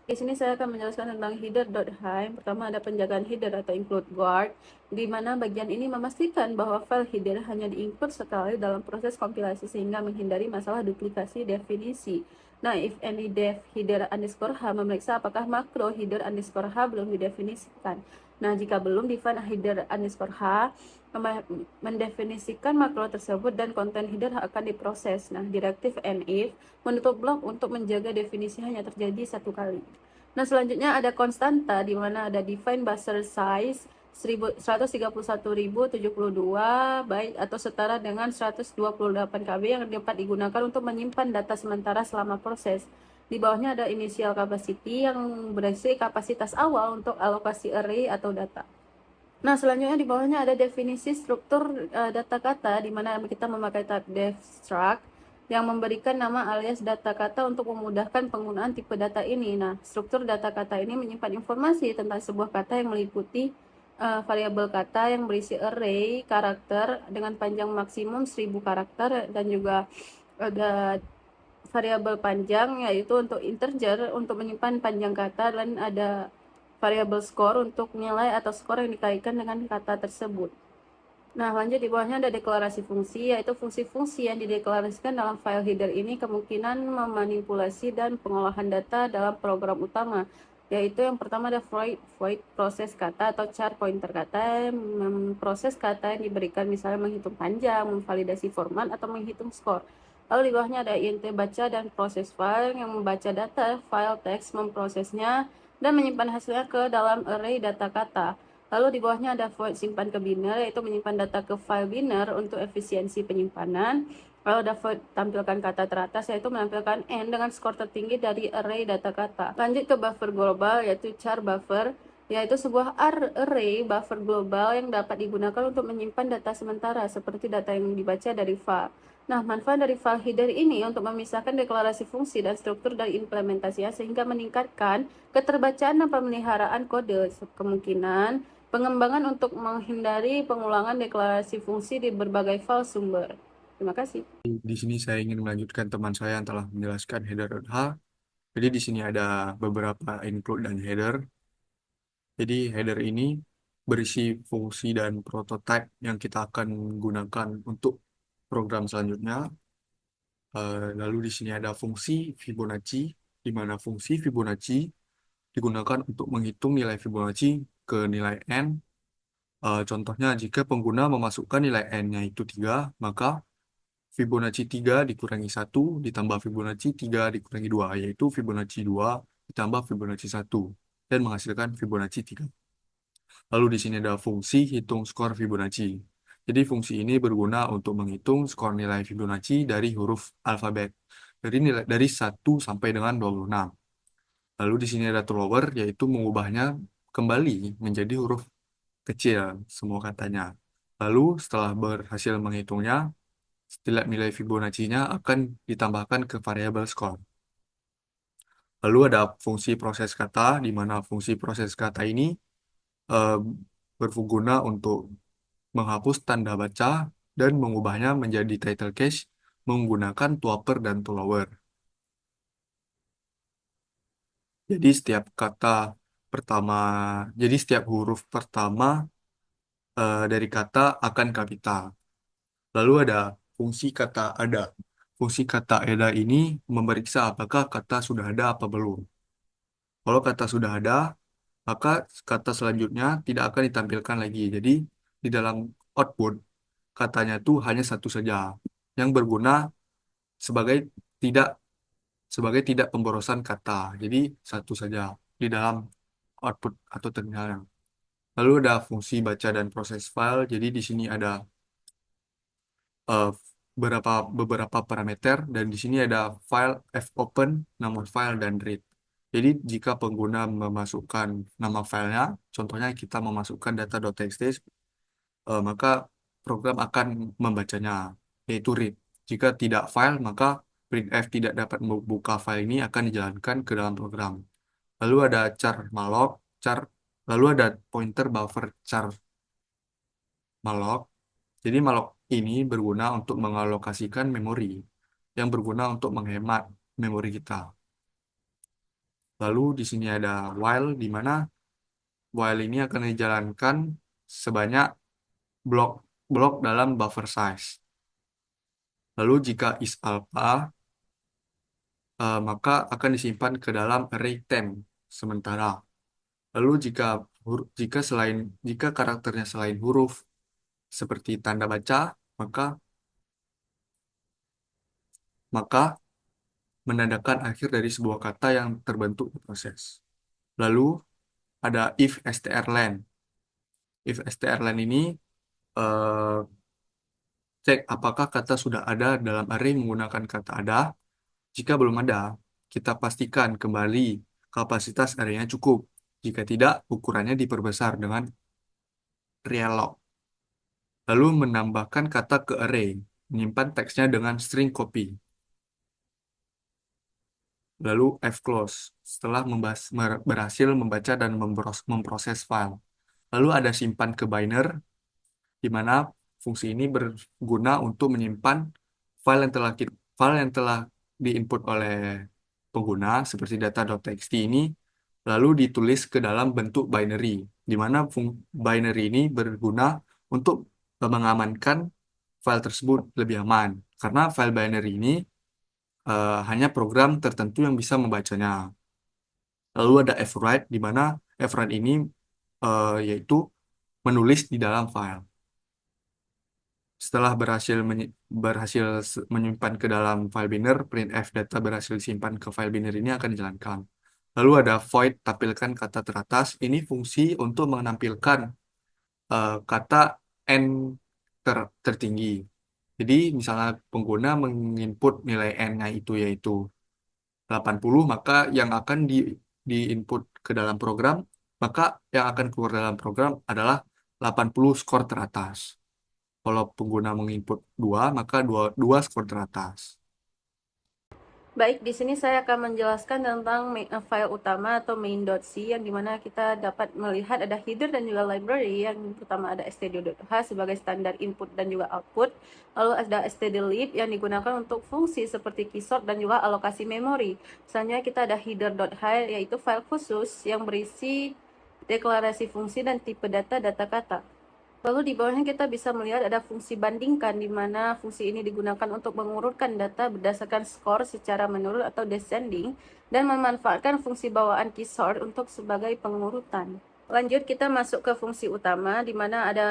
Di sini saya akan menjelaskan tentang header.hime. Pertama ada penjagaan header atau include guard, di mana bagian ini memastikan bahwa file header hanya di-include sekali dalam proses kompilasi sehingga menghindari masalah duplikasi definisi. Nah, if any def header underscore h memeriksa apakah makro header underscore h belum didefinisikan. Nah, jika belum, define header underscore h mendefinisikan makro tersebut dan konten header akan diproses. Nah, direktif if menutup blok untuk menjaga definisi hanya terjadi satu kali. Nah, selanjutnya ada konstanta di mana ada define buffer size 131.072 byte atau setara dengan 128 KB yang dapat digunakan untuk menyimpan data sementara selama proses. Di bawahnya ada initial capacity yang berisi kapasitas awal untuk alokasi array atau data. Nah, selanjutnya di bawahnya ada definisi struktur data kata, di mana kita memakai type def struct yang memberikan nama alias data kata untuk memudahkan penggunaan tipe data ini. Nah, struktur data kata ini menyimpan informasi tentang sebuah kata yang meliputi variabel kata yang berisi array karakter dengan panjang maksimum 1000 karakter dan juga ada variabel panjang yaitu untuk integer untuk menyimpan panjang kata dan ada variabel score untuk nilai atau skor yang dikaitkan dengan kata tersebut. Nah, lanjut di bawahnya ada deklarasi fungsi, yaitu fungsi-fungsi yang dideklarasikan dalam file header ini kemungkinan memanipulasi dan pengolahan data dalam program utama, yaitu yang pertama ada void proses kata atau char pointer kata, memproses kata yang diberikan misalnya menghitung panjang, memvalidasi format, atau menghitung skor. Lalu di bawahnya ada int baca dan proses file yang membaca data file teks, memprosesnya, dan menyimpan hasilnya ke dalam array data kata. Lalu di bawahnya ada void simpan ke biner, yaitu menyimpan data ke file biner untuk efisiensi penyimpanan. Lalu ada void tampilkan kata teratas, yaitu menampilkan n dengan skor tertinggi dari array data kata. Lanjut ke buffer global, yaitu char buffer, yaitu sebuah array buffer global yang dapat digunakan untuk menyimpan data sementara, seperti data yang dibaca dari file. Nah, manfaat dari file header ini untuk memisahkan deklarasi fungsi dan struktur dari implementasinya sehingga meningkatkan keterbacaan dan pemeliharaan kode. Kemungkinan pengembangan untuk menghindari pengulangan deklarasi fungsi di berbagai file sumber. Terima kasih. Di sini saya ingin melanjutkan teman saya yang telah menjelaskan header.h. Jadi di sini ada beberapa include dan header. Jadi header ini berisi fungsi dan prototype yang kita akan gunakan untuk program selanjutnya. Lalu di sini ada fungsi Fibonacci, di mana fungsi Fibonacci digunakan untuk menghitung nilai Fibonacci ke nilai n. Contohnya jika pengguna memasukkan nilai n-nya itu 3, maka Fibonacci 3 dikurangi 1 ditambah Fibonacci 3 dikurangi 2, yaitu Fibonacci 2 ditambah Fibonacci 1, dan menghasilkan Fibonacci 3. Lalu di sini ada fungsi hitung skor Fibonacci. Jadi fungsi ini berguna untuk menghitung skor nilai Fibonacci dari huruf alfabet, dari 1 sampai dengan 26. Lalu di sini ada thrower, yaitu mengubahnya kembali menjadi huruf kecil semua katanya. Lalu setelah berhasil menghitungnya, setiap nilai Fibonacci-nya akan ditambahkan ke variabel skor. Lalu ada fungsi proses kata, di mana fungsi proses kata ini eh, berguna untuk menghapus tanda baca dan mengubahnya menjadi title case menggunakan to upper dan to lower. Jadi setiap kata pertama, jadi setiap huruf pertama dari kata akan kapital. Lalu ada fungsi kata ada. Fungsi kata ada ini memeriksa apakah kata sudah ada apa belum. Kalau kata sudah ada, maka kata selanjutnya tidak akan ditampilkan lagi. Jadi di dalam output katanya itu hanya satu saja yang berguna sebagai tidak tidak pemborosan kata. Jadi satu saja di dalam output atau terminal. Lalu ada fungsi baca dan proses file. Jadi di sini ada eh, beberapa parameter dan di sini ada file fopen, nama file dan read. Jadi jika pengguna memasukkan nama filenya, contohnya kita memasukkan data.txt, maka program akan membacanya, yaitu read. Jika tidak file, maka printf tidak dapat membuka file ini akan dijalankan ke dalam program. Lalu ada char malloc, char, lalu ada pointer buffer char malloc. Jadi malloc ini berguna untuk mengalokasikan memori yang berguna untuk menghemat memori kita. Lalu di sini ada while, di mana while ini akan dijalankan sebanyak blok dalam buffer size. Lalu jika is alpha, maka akan disimpan ke dalam array temp sementara. Lalu jika karakternya selain huruf seperti tanda baca, maka maka menandakan akhir dari sebuah kata yang terbentuk di proses. Lalu ada if strlen. If strlen ini eh, cek apakah kata sudah ada dalam array menggunakan kata ada. Jika belum ada, kita pastikan kembali kapasitas array-nya cukup. Jika tidak, ukurannya diperbesar dengan reallog. Lalu menambahkan kata ke array, menyimpan teksnya dengan string copy. Lalu fclose, setelah berhasil membaca dan memproses file. Lalu ada simpan ke binder, di mana fungsi ini berguna untuk menyimpan file yang telah diinput oleh pengguna seperti data.txt ini lalu ditulis ke dalam bentuk binary, di mana binary ini berguna untuk mengamankan file tersebut lebih aman karena file binary ini hanya program tertentu yang bisa membacanya. Lalu ada fwrite, di mana fwrite ini yaitu menulis di dalam file. Setelah menyimpan ke dalam file binner, printf data berhasil disimpan ke file binner ini akan dijalankan. Lalu ada void tampilkan kata teratas. Ini fungsi untuk menampilkan kata n tertinggi. Jadi misalnya pengguna menginput nilai n-nya itu yaitu 80, maka yang akan diinput ke dalam program, maka yang akan keluar dalam program adalah 80 skor teratas. Kalau pengguna menginput 2, maka 2 skor teratas. Baik, di sini saya akan menjelaskan tentang file utama atau main.c yang dimana kita dapat melihat ada header dan juga library. Yang pertama ada stdio.h sebagai standar input dan juga output. Lalu ada stdlib yang digunakan untuk fungsi seperti keysort dan juga alokasi memori. Selanjutnya kita ada header.h yaitu file khusus yang berisi deklarasi fungsi dan tipe data kata. Lalu di bawahnya kita bisa melihat ada fungsi bandingkan, di mana fungsi ini digunakan untuk mengurutkan data berdasarkan skor secara menurun atau descending, dan memanfaatkan fungsi bawaan keysort untuk sebagai pengurutan. Lanjut kita masuk ke fungsi utama, di mana ada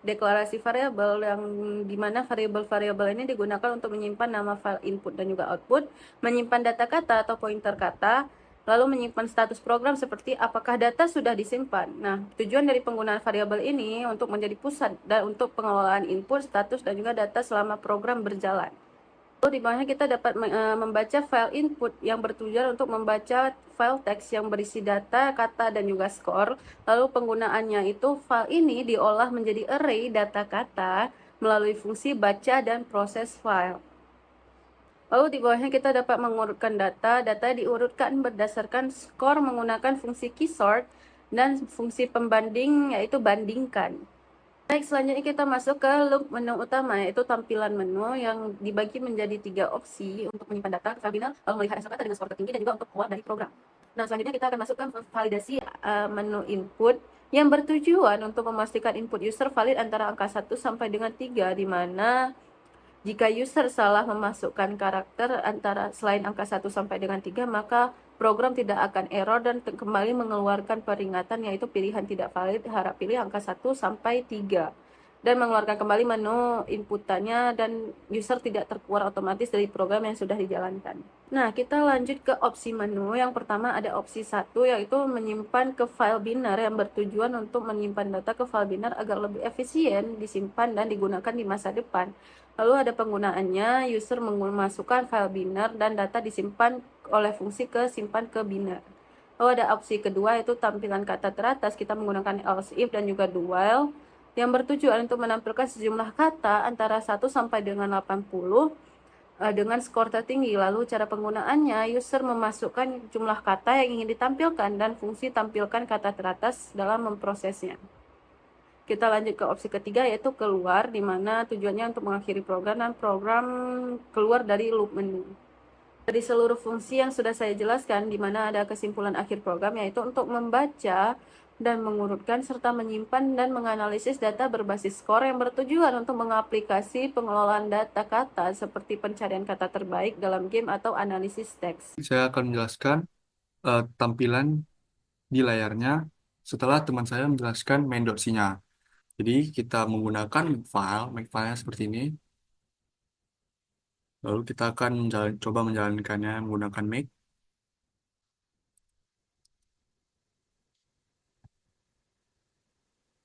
deklarasi variabel, yang di mana variabel-variabel ini digunakan untuk menyimpan nama file input dan juga output, menyimpan data kata atau pointer kata, lalu menyimpan status program seperti apakah data sudah disimpan. Nah, tujuan dari penggunaan variabel ini untuk menjadi pusat dan untuk pengelolaan input, status, dan juga data selama program berjalan. Lalu di bawahnya kita dapat membaca file input yang bertujuan untuk membaca file teks yang berisi data, kata, dan juga skor. Lalu penggunaannya itu file ini diolah menjadi array data kata melalui fungsi baca dan proses file. Lalu di bawahnya kita dapat mengurutkan data diurutkan berdasarkan skor menggunakan fungsi keysort dan fungsi pembanding yaitu bandingkan. Baik, selanjutnya kita masuk ke loop menu utama, yaitu tampilan menu yang dibagi menjadi 3 opsi untuk menyimpan data ke file binary, lalu melihat hasil kata dengan skor tertinggi dan juga untuk keluar dari program. Nah, selanjutnya kita akan masukkan validasi menu input yang bertujuan untuk memastikan input user valid antara angka 1 sampai dengan 3, di mana jika user salah memasukkan karakter antara selain angka 1 sampai dengan 3, maka program tidak akan error dan kembali mengeluarkan peringatan yaitu pilihan tidak valid, harap pilih angka 1 sampai 3. Dan mengeluarkan kembali menu inputannya dan user tidak terkeluar otomatis dari program yang sudah dijalankan. Nah, kita lanjut ke opsi menu. Yang pertama ada opsi 1 yaitu menyimpan ke file binar yang bertujuan untuk menyimpan data ke file binar agar lebih efisien disimpan dan digunakan di masa depan. Lalu ada penggunaannya, user memasukkan file binar dan data disimpan oleh fungsi ke simpan ke binar. Lalu ada opsi kedua yaitu tampilan kata teratas, kita menggunakan else if dan juga do while yang bertujuan untuk menampilkan sejumlah kata antara 1 sampai dengan 80 dengan skor tertinggi. Lalu cara penggunaannya, user memasukkan jumlah kata yang ingin ditampilkan dan fungsi tampilkan kata teratas dalam memprosesnya. Kita lanjut ke opsi ketiga yaitu keluar, di mana tujuannya untuk mengakhiri program dan program keluar dari loop menu. Dari seluruh fungsi yang sudah saya jelaskan, di mana ada kesimpulan akhir program, yaitu untuk membaca dan mengurutkan serta menyimpan dan menganalisis data berbasis skor yang bertujuan untuk mengaplikasi pengelolaan data kata seperti pencarian kata terbaik dalam game atau analisis teks. Saya akan menjelaskan tampilan di layarnya setelah teman saya menjelaskan main.c-nya. Jadi kita menggunakan make file seperti ini. Lalu kita akan coba menjalankannya menggunakan make.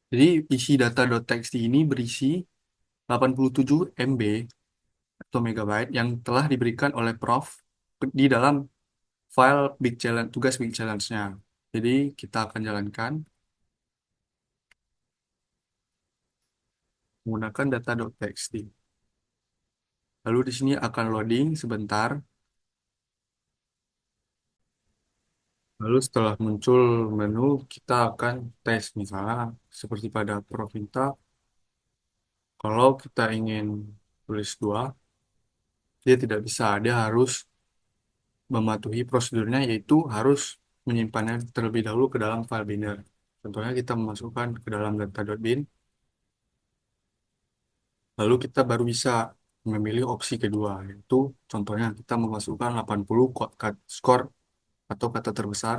Jadi isi data.txt ini berisi 87 MB atau megabyte yang telah diberikan oleh Prof di dalam file Big Challenge, tugas Big Challenge-nya. Jadi kita akan jalankan menggunakan data.txt. Lalu di sini akan loading sebentar. Lalu setelah muncul menu, kita akan tes misalnya seperti pada Provinta. Kalau kita ingin tulis 2, dia tidak bisa. Dia harus mematuhi prosedurnya, yaitu harus menyimpannya terlebih dahulu ke dalam file binder. Contohnya kita memasukkan ke dalam data.bin, lalu kita baru bisa memilih opsi kedua, yaitu contohnya kita memasukkan 80 skor atau kata terbesar,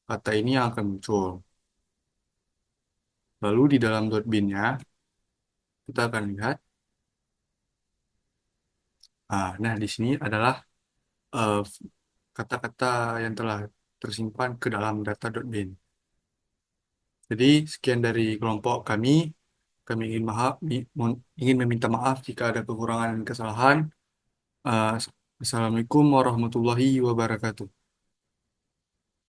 kata ini yang akan muncul. Lalu di dalam .bin-nya, kita akan lihat, nah di sini adalah eh, kata-kata yang telah tersimpan ke dalam data.bin. Jadi sekian dari kelompok kami. Kami ingin meminta maaf jika ada kekurangan dan kesalahan. Eh, Assalamualaikum warahmatullahi wabarakatuh.